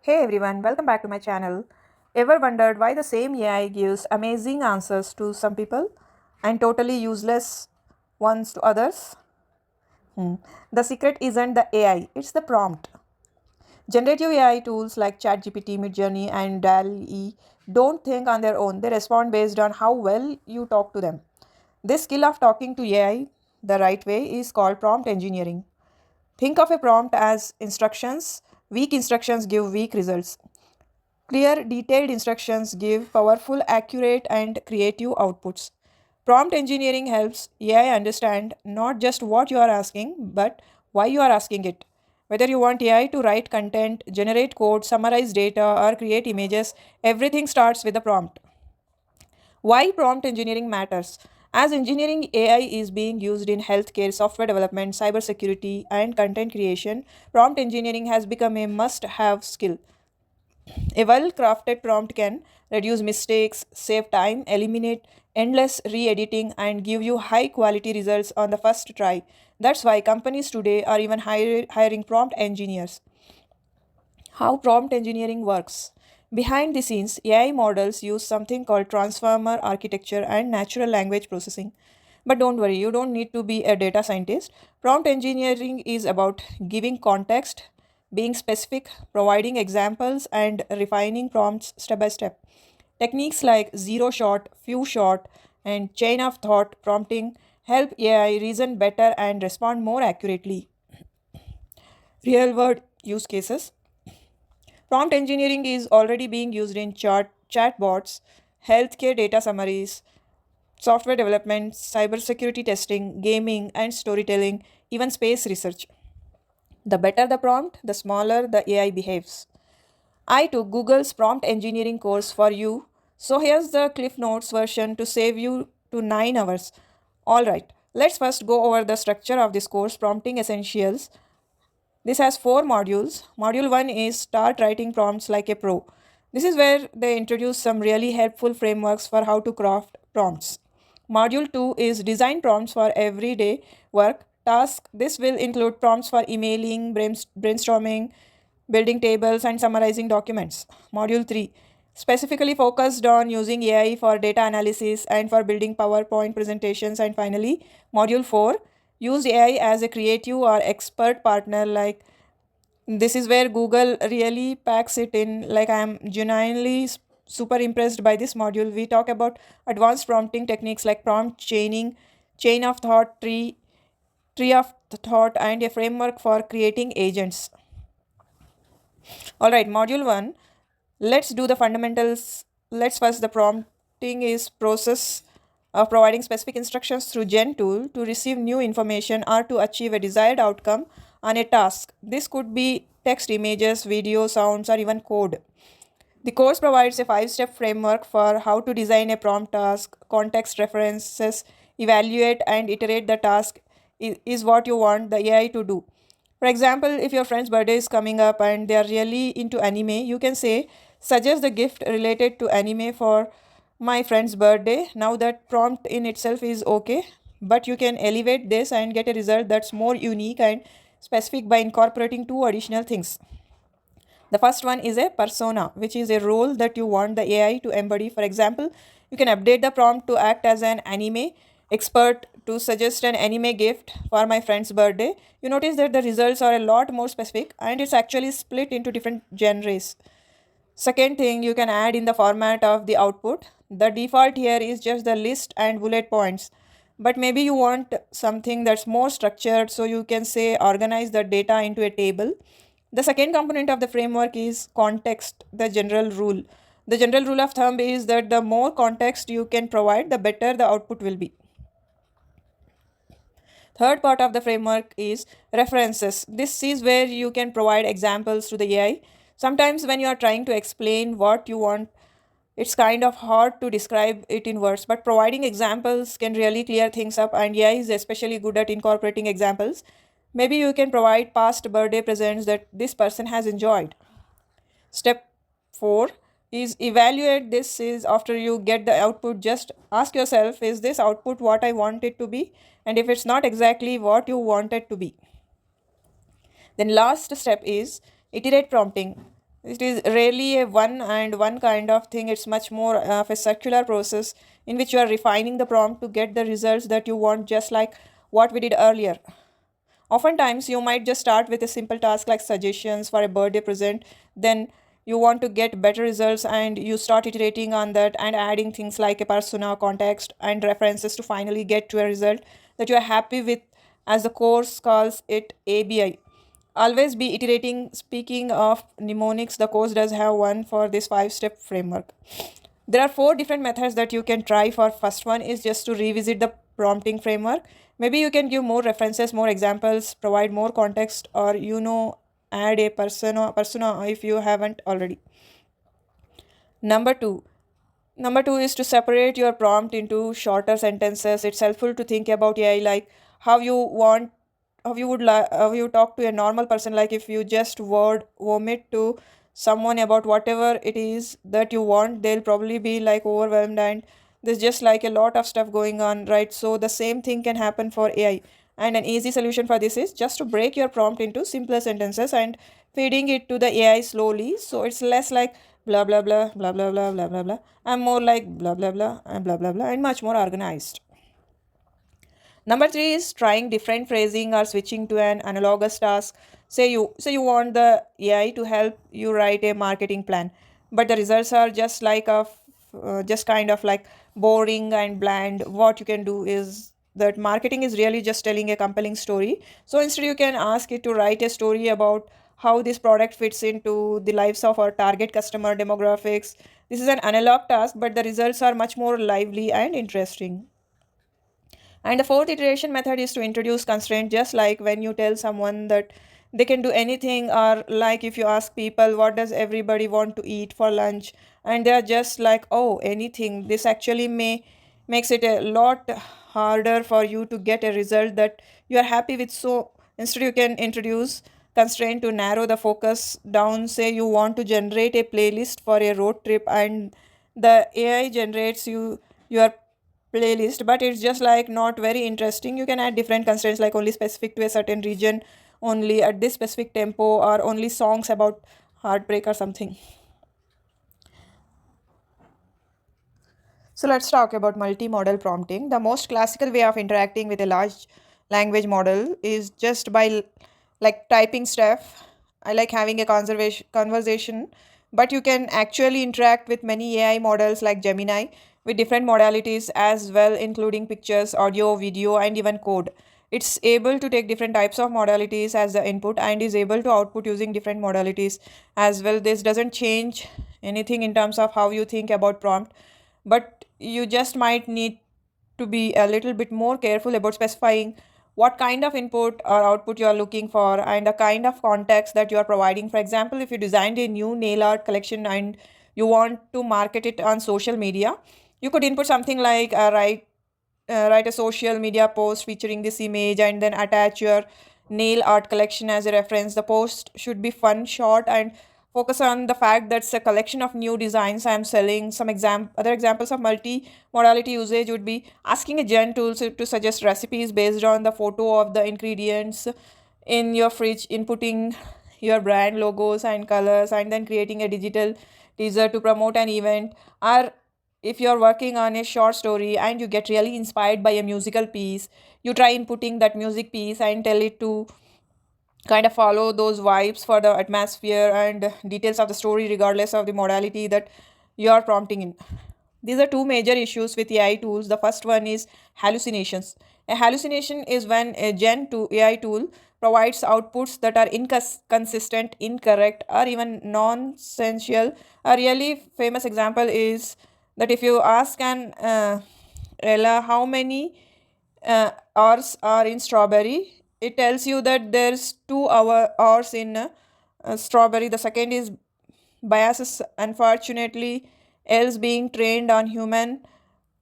Hey everyone, welcome back to my channel. Ever wondered why the same AI gives amazing answers to some people and totally useless ones to others? Hmm. The secret isn't the AI, it's the prompt. Generative AI tools like ChatGPT, Midjourney, and DALL-E don't think on their own. They respond based on how well you talk to them. This skill of talking to AI the right way is called prompt engineering. Think of a prompt as instructions. Weak instructions give weak results. Clear, detailed instructions give powerful, accurate, and creative outputs. Prompt engineering helps AI understand not just what you are asking, but why you are asking it. Whether you want AI to write content, generate code, summarize data, or create images, everything starts with a prompt. Why prompt engineering matters? As engineering AI is being used in healthcare, software development, cybersecurity, and content creation, prompt engineering has become a must have skill. A well crafted prompt can reduce mistakes, save time, eliminate endless re editing, and give you high quality results on the first try. That's why companies today are even hiring prompt engineers. How prompt engineering works. Behind the scenes, AI models use something called transformer architecture and natural language processing. But don't worry, you don't need to be a data scientist. Prompt engineering is about giving context, being specific, providing examples, and refining prompts step by step. Techniques like zero shot, few shot, and chain of thought prompting help AI reason better and respond more accurately. Real world use cases. Prompt engineering is already being used in chatbots, healthcare data summaries, software development, cybersecurity testing, gaming, and storytelling, even space research. The better the prompt, the smaller the AI behaves. I took Google's prompt engineering course for you, so here's the Cliff Notes version to save you to 9 hours. Alright, let's first go over the structure of this course, Prompting Essentials. This has four modules. Module 1 is Start Writing Prompts Like a Pro. This is where they introduce some really helpful frameworks for how to craft prompts. Module 2 is Design Prompts for Everyday Work Task. This will include prompts for emailing, brainstorming, building tables, and summarizing documents. Module 3 specifically focused on using AI for data analysis and for building PowerPoint presentations. And finally, Module 4 use AI as a creative or expert partner. Like this is where Google really packs it in. Like I am genuinely super impressed by this module. We talk about advanced prompting techniques like prompt chaining, chain of thought, tree of thought, and a framework for creating agents. All right, module 1. Let's do the fundamentals. Let's first the prompting is process of providing specific instructions through Gen tool to receive new information or to achieve a desired outcome on a task. This could be text, images, video, sounds, or even code. The course provides a 5 step framework for how to design a prompt task, context references, evaluate and iterate the task is what you want the AI to do. For example, if your friend's birthday is coming up and they are really into anime, you can say, suggest the gift related to anime for my friend's birthday. Now, that prompt in itself is okay, but you can elevate this and get a result that's more unique and specific by incorporating two additional things. The first one is a persona, which is a role that you want the AI to embody. For example, you can update the prompt to act as an anime expert to suggest an anime gift for my friend's birthday. You notice that the results are a lot more specific and it's actually split into different genres. Second thing, you can add in the format of the output. The default here is just the list and bullet points. But maybe you want something that's more structured, so you can say organize the data into a table. The second component of the framework is context, the general rule. The general rule of thumb is that the more context you can provide, the better the output will be. Third part of the framework is references. This is where you can provide examples to the AI. Sometimes, when you are trying to explain what you want, it's kind of hard to describe it in words, but providing examples can really clear things up, and AI is especially good at incorporating examples. Maybe you can provide past birthday presents that this person has enjoyed. Step 4 is evaluate this is after you get the output, just ask yourself, is this output what I want it to be? And if it's not exactly what you want it to be, then last step is iterate prompting. It is rarely a one and one kind of thing. It's much more of a circular process in which you are refining the prompt to get the results that you want, just like what we did earlier. Oftentimes, you might just start with a simple task like suggestions for a birthday present, then you want to get better results and you start iterating on that and adding things like a persona, context, and references to finally get to a result that you are happy with, as the course calls it ABI. Always be iterating. Speaking of mnemonics, the course does have one for this 5 step framework. There are 4 different methods that you can try for. First one is just to revisit the prompting framework. Maybe you can give more references, more examples, provide more context, or add a persona if you haven't already. Number two. Number two is to separate your prompt into shorter sentences. It's helpful to think about AI like how you want, how you talk to a normal person. Like if you just word vomit to someone about whatever it is that you want, they'll probably be like overwhelmed, and there's just like a lot of stuff going on, right? So the same thing can happen for AI. And an easy solution for this is just to break your prompt into simpler sentences and feeding it to the AI slowly. So it's less like blah blah blah blah blah blah blah blah blah. I'm more like blah blah blah and blah blah blah and much more organized. Number three is trying different phrasing or switching to an analogous task. Say you want the AI to help you write a marketing plan, but the results are just kind of like boring and bland. What you can do is that marketing is really just telling a compelling story. So instead, you can ask it to write a story about how this product fits into the lives of our target customer demographics. This is an analog task, but the results are much more lively and interesting. And the fourth iteration method is to introduce constraint, just like when you tell someone that they can do anything, or like if you ask people, what does everybody want to eat for lunch? And they are just like, oh, anything. This actually makes it a lot harder for you to get a result that you are happy with. So instead, you can introduce constraint to narrow the focus down. Say you want to generate a playlist for a road trip, and the AI generates your playlist, but it's just like not very interesting. You can add different constraints like only specific to a certain region, only at this specific tempo, or only songs about heartbreak or something. So let's talk about multimodal prompting. The most classical way of interacting with a large language model is just by like typing stuff. I like having a conversation, but you can actually interact with many AI models like Gemini with different modalities as well, including pictures, audio, video, and even code. It's able to take different types of modalities as the input and is able to output using different modalities as well. This doesn't change anything in terms of how you think about prompt, but you just might need to be a little bit more careful about specifying what kind of input or output you are looking for and the kind of context that you are providing. For example, if you designed a new nail art collection and you want to market it on social media, you could input something like write a social media post featuring this image and then attach your nail art collection as a reference. The post should be fun, short, and focus on the fact that it's a collection of new designs I'm selling. Some other examples of multi-modality usage would be asking a gen tool to suggest recipes based on the photo of the ingredients in your fridge, inputting your brand logos and colors, and then creating a digital teaser to promote an event. Or if you're working on a short story and you get really inspired by a musical piece, you try inputting that music piece and tell it to kind of follow those vibes for the atmosphere and details of the story, regardless of the modality that you are prompting in. These are two major issues with AI tools. The first one is hallucinations. A hallucination is when a Gen 2 AI tool provides outputs that are inconsistent, incorrect, or even nonsensical. A really famous example is that if you ask an Ella how many hours are in strawberry, it tells you that there's 2 hours in strawberry. The second is biases, unfortunately, else being trained on human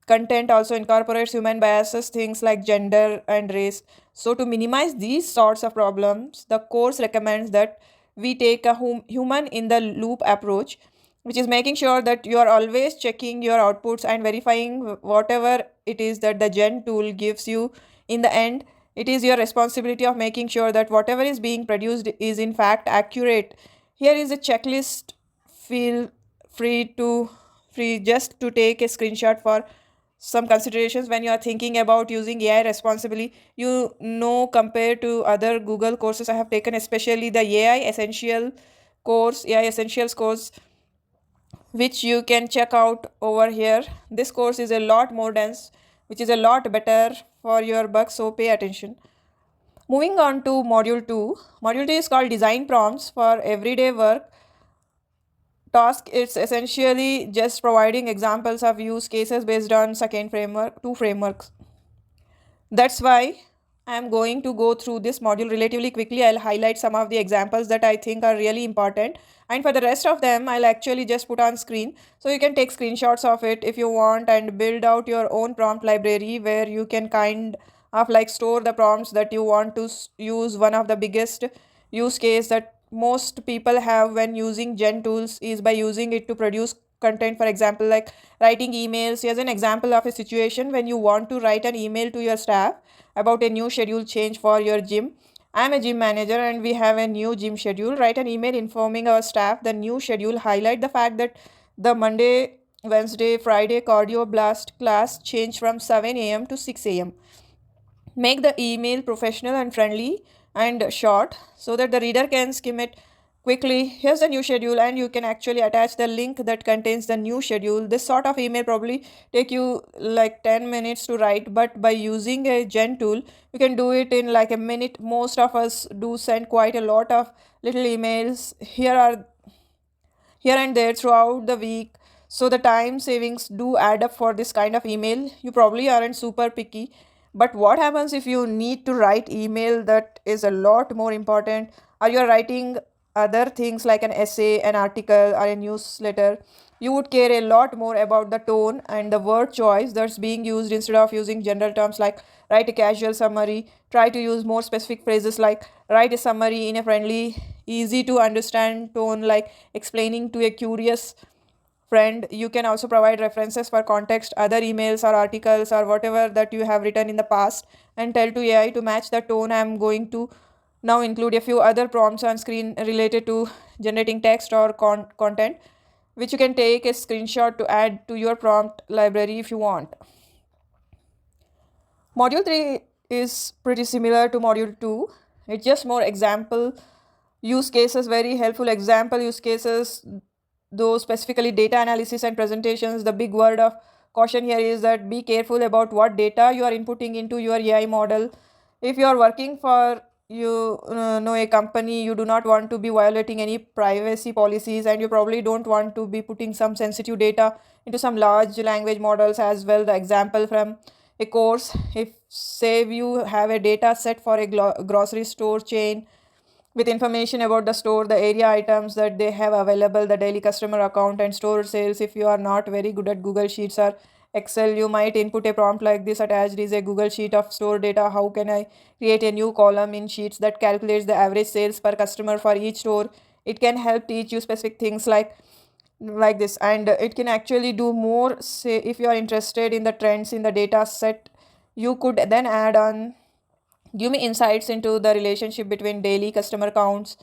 content also incorporates human biases, things like gender and race. So to minimize these sorts of problems, the course recommends that we take a human in the loop approach, which is making sure that you are always checking your outputs and verifying whatever it is that the gen tool gives you. In the end, it is your responsibility of making sure that whatever is being produced is in fact accurate. Here is a checklist. Feel free to free just to take a screenshot for some considerations when you are thinking about using AI responsibly. You know, compared to other Google courses I have taken, especially the AI Essentials course, which you can check out over here. This course is a lot more dense, which is a lot better for your buck, so pay attention. Moving on to module 2. Module 2 is called Design Prompts for Everyday Work Task. It's essentially just providing examples of use cases based on two frameworks. That's why I'm going to go through this module relatively quickly. I'll highlight some of the examples that I think are really important. And for the rest of them, I'll actually just put on screen. So you can take screenshots of it if you want and build out your own prompt library where you can kind of like store the prompts that you want to use. One of the biggest use case that most people have when using Gen tools is by using it to produce content. For example, like writing emails. Here's an example of a situation when you want to write an email to your staff about a new schedule change for your gym. I'm a gym manager and we have a new gym schedule. Write an email informing our staff the new schedule. Highlight the fact that the Monday, Wednesday, Friday cardio blast class changed from 7 a.m. to 6 a.m. Make the email professional and friendly and short so that the reader can skim it quickly. Here's the new schedule, and you can actually attach the link that contains the new schedule. This sort of email probably take you like 10 minutes to write, but by using a Gen tool, you can do it in like a minute. Most of us do send quite a lot of little emails here and there throughout the week. So the time savings do add up for this kind of email. You probably aren't super picky. But what happens if you need to write email that is a lot more important? Or you're writing other things like an essay, an article, or a newsletter? You would care a lot more about the tone and the word choice that's being used instead of using general terms like write a casual summary. Try to use more specific phrases like write a summary in a friendly, easy to understand tone, like explaining to a curious friend. You can also provide references for context, other emails or articles or whatever that you have written in the past, and tell to AI to match the tone. I'm going to now include a few other prompts on screen related to generating text or content, which you can take a screenshot to add to your prompt library if you want. Module 3 is pretty similar to module 2. It's just more example use cases, very helpful example use cases, though specifically data analysis and presentations. The big word of caution here is that be careful about what data you are inputting into your AI model. If you are working for know a company, you do not want to be violating any privacy policies, and you probably don't want to be putting some sensitive data into some large language models as well. The example from a course, if say you have a data set for a grocery store chain with information about the store, the area items that they have available, the daily customer account, and store sales. If you are not very good at Google Sheets or Excel, you might input a prompt like this: attached is a Google Sheet of store data. How can I create a new column in Sheets that calculates the average sales per customer for each store? It can help teach you specific things like this, and it can actually do more. Say if you are interested in the trends in the data set, you could then add on, give me insights into the relationship between daily customer counts,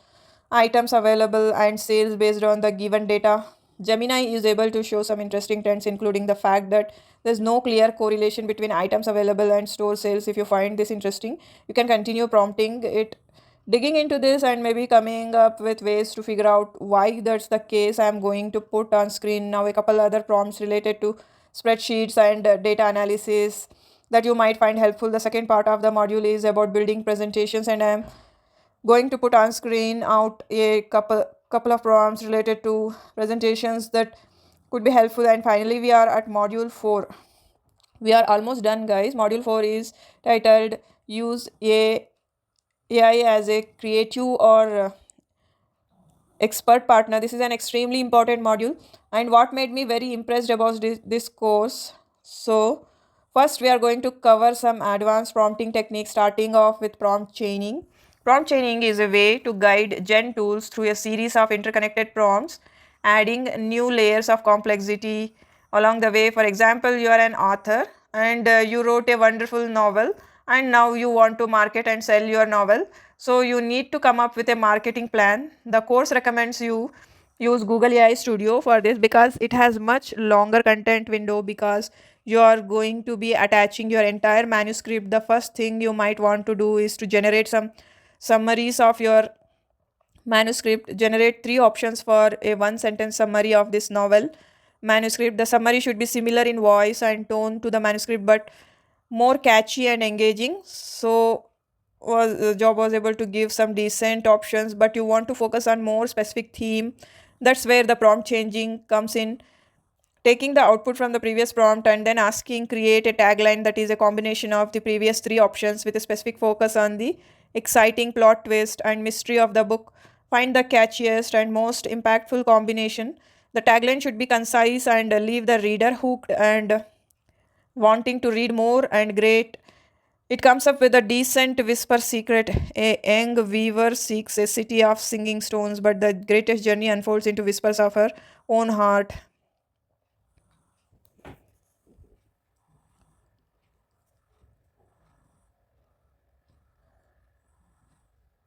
items available, and sales based on the given data. Gemini is able to show some interesting trends, including the fact that there's no clear correlation between items available and store sales. If you find this interesting, you can continue prompting it, digging into this, and maybe coming up with ways to figure out why that's the case. I'm going to put on screen now a couple other prompts related to spreadsheets and data analysis that you might find helpful. The second part of the module is about building presentations, and I'm going to put on screen out a couple of prompts related to presentations that could be helpful. And finally, we are at module 4. We are almost done, guys. Module 4 is titled Use AI as a creative or expert partner. This is an extremely important module, and what made me very impressed about this course. So first we are going to cover some advanced prompting techniques, starting off with prompt chaining. Prompt chaining is a way to guide Gen tools through a series of interconnected prompts, adding new layers of complexity along the way. For example, you are an author and you wrote a wonderful novel. and now you want to market and sell your novel. So you need to come up with a marketing plan. The course recommends you use Google AI Studio for this because it has much longer content window, because you are going to be attaching your entire manuscript. The first thing you might want to do is to generate some summaries of your manuscript. Generate three options for a one sentence summary of this novel manuscript. The summary should be similar in voice and tone to the manuscript, but more catchy and engaging. So the job was able to give some decent options, but you want to focus on more specific theme. That's where the prompt changing comes in. Taking the output from the previous prompt and then asking create a tagline that is a combination of the previous three options with a specific focus on the exciting plot twist and mystery of the book. Find the catchiest and most impactful combination. The tagline should be concise and leave the reader hooked and wanting to read more. And great, it comes up with a decent whisper secret. A young weaver seeks a city of singing stones, but the greatest journey unfolds into whispers of her own heart.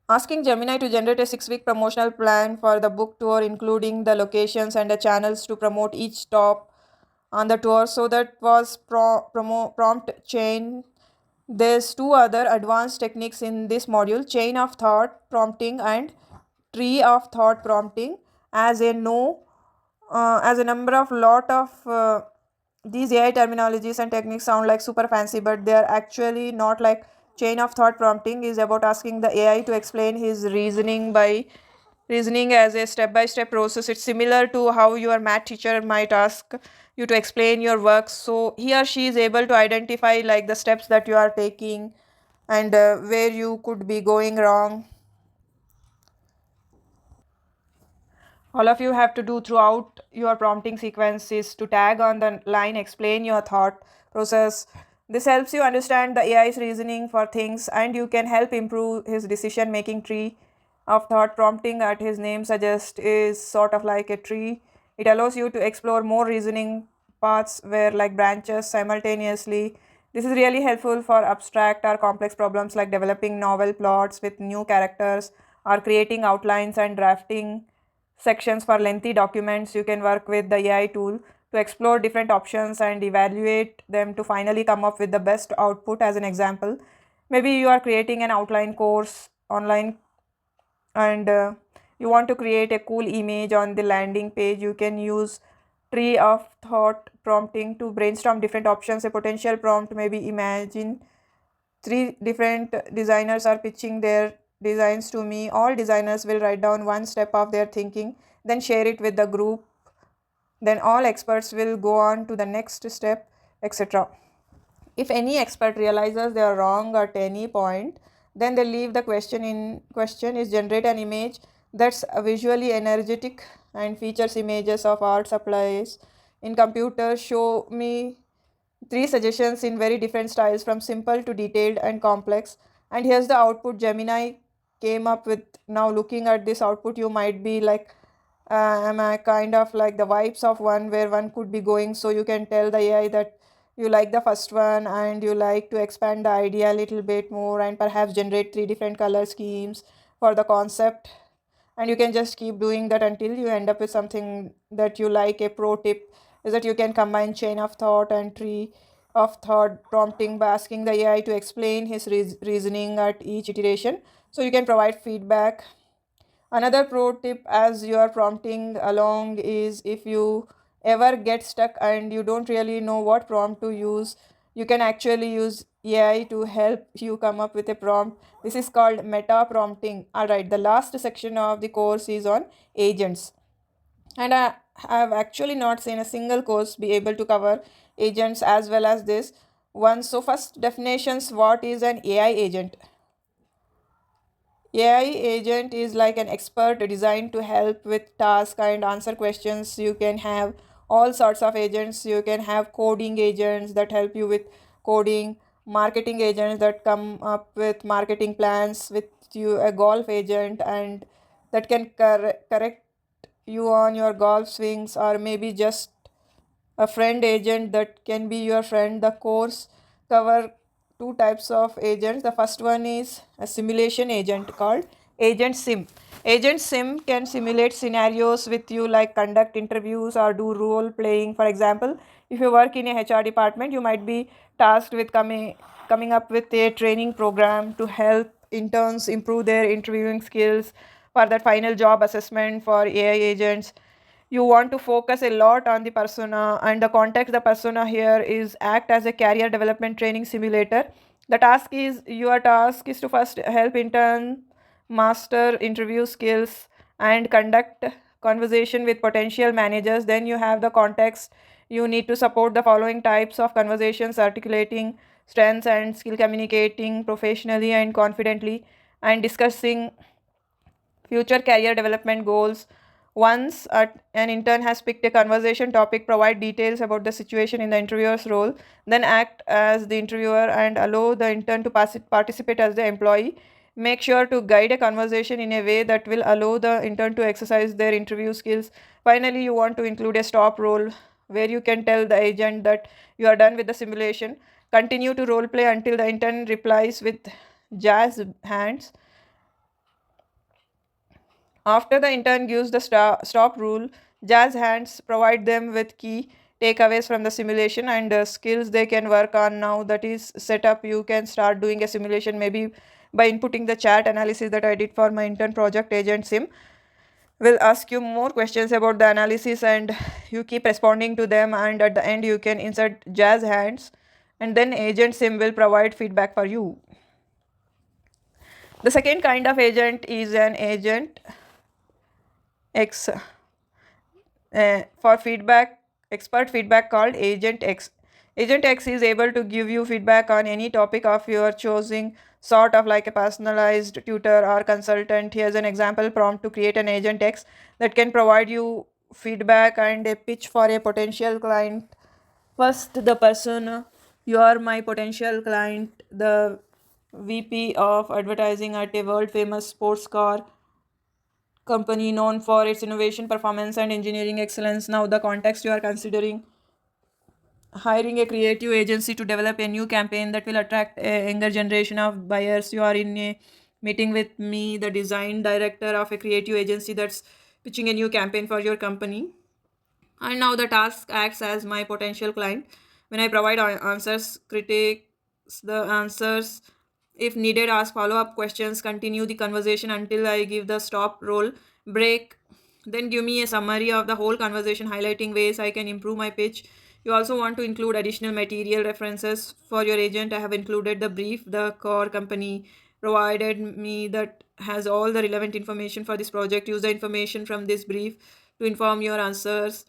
Asking Gemini to generate a 6 week promotional plan for the book tour, including the locations and the channels to promote each stop on the tour. So that was prompt chain. There's two other advanced techniques in this module: chain of thought prompting and tree of thought prompting. As a number of lot of these AI terminologies and techniques sound like super fancy, but they are actually not. Like chain of thought prompting is about asking the AI to explain his reasoning by reasoning as a step by step process. It's similar to how your math teacher might ask you to explain your work. So he or she is able to identify like the steps that you are taking and where you could be going wrong. All of you have to do throughout your prompting sequence is to tag on the line explain your thought process. This helps you understand the AI's reasoning for things, and you can help improve his decision making tree of thought. Prompting at his name suggests is sort of like a tree. It allows you to explore more reasoning paths where like branches simultaneously. This is really helpful for abstract or complex problems like developing novel plots with new characters, or creating outlines and drafting sections for lengthy documents. You can work with the AI tool to explore different options and evaluate them to finally come up with the best output. As an example, maybe you are creating an outline course online and you want to create a cool image on the landing page. You can use tree of thought prompting to brainstorm different options. A potential prompt maybe imagine three different designers are pitching their designs to me. All designers will write down one step of their thinking, then share it with the group. Then all experts will go on to the next step, etc. If any expert realizes they are wrong at any point, then they leave the question in question is generate an image that's visually energetic and features images of art supplies in computers. Show me three suggestions in very different styles from simple to detailed and complex. And here's the output Gemini came up with. Now looking at this output, you might be like am I kind of like the vibes of one where one could be going. So you can tell the AI that you like the first one and you like to expand the idea a little bit more and perhaps generate three different color schemes for the concept. And you can just keep doing that until you end up with something that you like. A pro tip is that you can combine chain of thought and tree of thought prompting by asking the AI to explain his reasoning at each iteration, so you can provide feedback. Another pro tip as you are prompting along is if you ever get stuck and you don't really know what prompt to use, you can actually use AI to help you come up with a prompt. This is called meta prompting. Alright, the last section of the course is on agents. And I have actually not seen a single course be able to cover agents as well as this one. So, first definitions: what is an AI agent? AI agent is like an expert designed to help with tasks and answer questions. You can have all sorts of agents. You can have coding agents that help you with coding, marketing agents that come up with marketing plans, with you a golf agent and that can correct you on your golf swings, or maybe just a friend agent that can be your friend. The course cover two types of agents. The first one is a simulation agent called Agent Sim. Agent Sim can simulate scenarios with you, like conduct interviews or do role playing. For example, if you work in a HR department, you might be tasked with coming up with a training program to help interns improve their interviewing skills for that final job assessment for AI agents. You want to focus a lot on the persona, and the context the persona here is act as a career development training simulator. Your task is to first help intern master interview skills and conduct conversation with potential managers. Then you have the context. You need to support the following types of conversations: articulating strengths and skill, communicating professionally and confidently, and discussing future career development goals. Once an intern has picked a conversation topic, provide details about the situation in the interviewer's role, then act as the interviewer and allow the intern to participate as the employee. Make sure to guide a conversation in a way that will allow the intern to exercise their interview skills. Finally, you want to include a stop role where you can tell the agent that you are done with the simulation. Continue to role play until the intern replies with jazz hands. After the intern gives the stop rule, Jazz Hands provide them with key takeaways from the simulation and skills they can work on. Now that is set up, you can start doing a simulation, maybe by inputting the chat analysis that I did for my intern project. Agent Sim will ask you more questions about the analysis, and you keep responding to them, and at the end you can insert Jazz Hands, and then Agent Sim will provide feedback for you. The second kind of agent is an Agent X for expert feedback called Agent X. Agent X is able to give you feedback on any topic of your choosing, sort of like a personalized tutor or consultant. Here's an example prompt to create an Agent X that can provide you feedback and a pitch for a potential client. First, the persona. You are my potential client, the VP of advertising at a world famous sports car company known for its innovation, performance, and engineering excellence. Now, the context: you are considering hiring a creative agency to develop a new campaign that will attract a younger generation of buyers. You are in a meeting with me, the design director of a creative agency that's pitching a new campaign for your company. And now the task acts as my potential client. When I provide answers, critiques the answers. If needed, ask follow up questions, continue the conversation until I give the stop roll break. Then give me a summary of the whole conversation, highlighting ways I can improve my pitch. You also want to include additional material references for your agent. I have included the brief the core company provided me that has all the relevant information for this project. Use the information from this brief to inform your answers.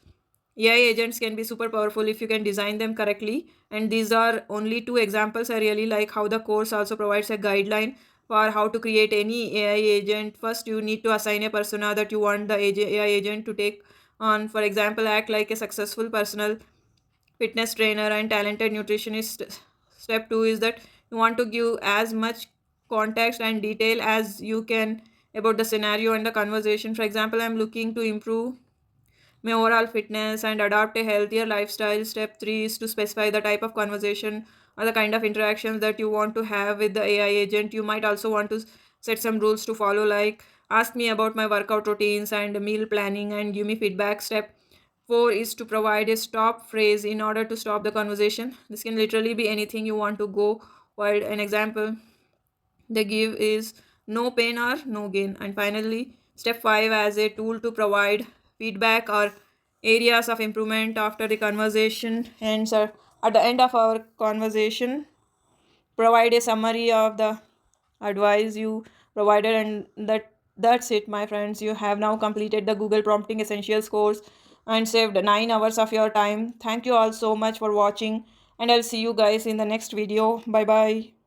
AI agents can be super powerful if you can design them correctly. And these are only two examples. I really like how the course also provides a guideline for how to create any AI agent. First, you need to assign a persona that you want the AI agent to take on. For example, act like a successful personal fitness trainer and talented nutritionist. Step 2 is that you want to give as much context and detail as you can about the scenario and the conversation. For example, I'm looking to improve my overall fitness and adopt a healthier lifestyle. Step 3 is to specify the type of conversation or the kind of interactions that you want to have with the AI agent. You might also want to set some rules to follow, like ask me about my workout routines and meal planning and give me feedback. Step 4 is to provide a stop phrase in order to stop the conversation. This can literally be anything you want to go wild. An example they give is no pain or no gain. And finally, step 5 as a tool to provide feedback or areas of improvement after the conversation ends, or at the end of our conversation, provide a summary of the advice you provided. And that's it, my friends. You have now completed the Google Prompting Essentials course and saved 9 hours of your time. Thank you all so much for watching, and I'll see you guys in the next video. Bye bye.